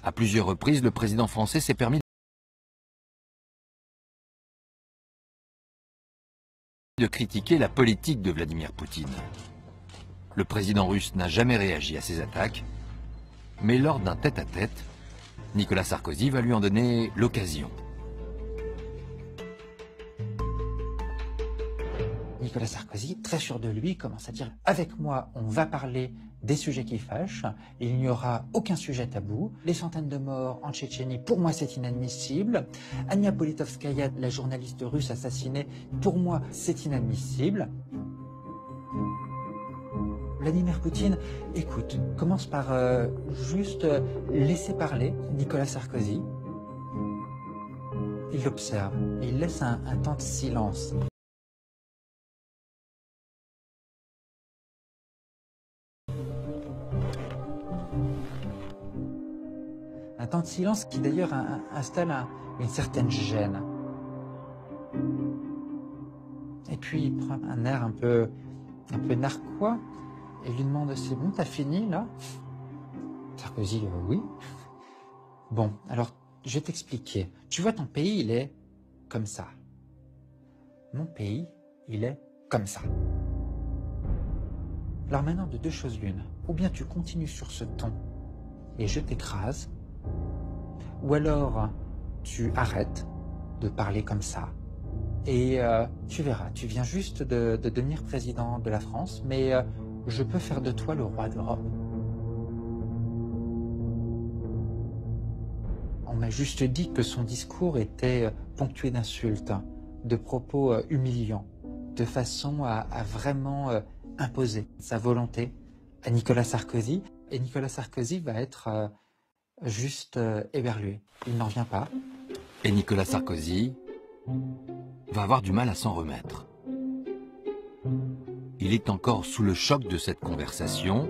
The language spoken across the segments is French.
À plusieurs reprises, le président français s'est permis de critiquer la politique de Vladimir Poutine. Le président russe n'a jamais réagi à ces attaques, mais lors d'un tête-à-tête, Nicolas Sarkozy va lui en donner l'occasion. Nicolas Sarkozy, très sûr de lui, commence à dire « Avec moi, on va parler des sujets qui fâchent, il n'y aura aucun sujet tabou. Les centaines de morts en Tchétchénie, pour moi, c'est inadmissible. Ania Politkovskaya, la journaliste russe assassinée, pour moi, c'est inadmissible. » Vladimir Poutine, écoute, commence par juste laisser parler Nicolas Sarkozy. Il l'observe, il laisse un temps de silence. Un temps de silence qui d'ailleurs installe une certaine gêne. Et puis il prend un air un peu narquois et lui demande « C'est bon, t'as fini là ?» Sarkozy « Oui. » Bon, alors je vais t'expliquer. Tu vois, ton pays, il est comme ça. Mon pays, il est comme ça. Alors maintenant, de deux choses l'une. Ou bien tu continues sur ce ton et je t'écrase, ou alors tu arrêtes de parler comme ça. Et tu verras, tu viens juste de devenir président de la France, mais je peux faire de toi le roi d'Europe. On m'a juste dit que son discours était ponctué d'insultes, de propos humiliants, de façon à vraiment imposer sa volonté à Nicolas Sarkozy. Et Nicolas Sarkozy va être juste éberlué. Il n'en vient pas. Et Nicolas Sarkozy va avoir du mal à s'en remettre. Il est encore sous le choc de cette conversation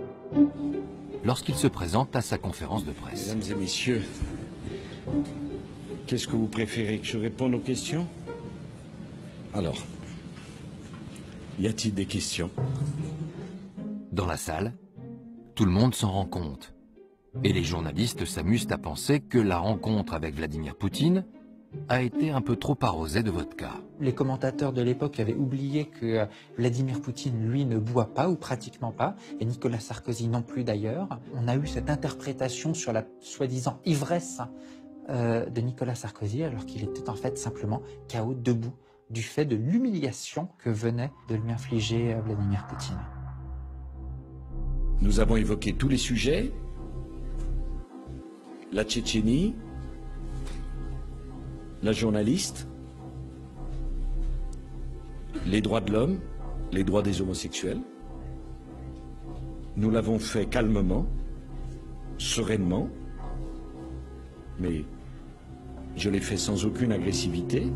lorsqu'il se présente à sa conférence de presse. Mesdames et messieurs, qu'est-ce que vous préférez, que je réponde aux questions? Alors, y a-t-il des questions? Dans la salle, tout le monde s'en rend compte. Et les journalistes s'amusent à penser que la rencontre avec Vladimir Poutine a été un peu trop arrosée de vodka. Les commentateurs de l'époque avaient oublié que Vladimir Poutine, lui, ne boit pas ou pratiquement pas, et Nicolas Sarkozy non plus d'ailleurs. On a eu cette interprétation sur la soi-disant ivresse de Nicolas Sarkozy, alors qu'il était en fait simplement KO debout du fait de l'humiliation que venait de lui infliger Vladimir Poutine. Nous avons évoqué tous les sujets, la Tchétchénie, la journaliste, les droits de l'homme, les droits des homosexuels. Nous l'avons fait calmement, sereinement, mais je l'ai fait sans aucune agressivité.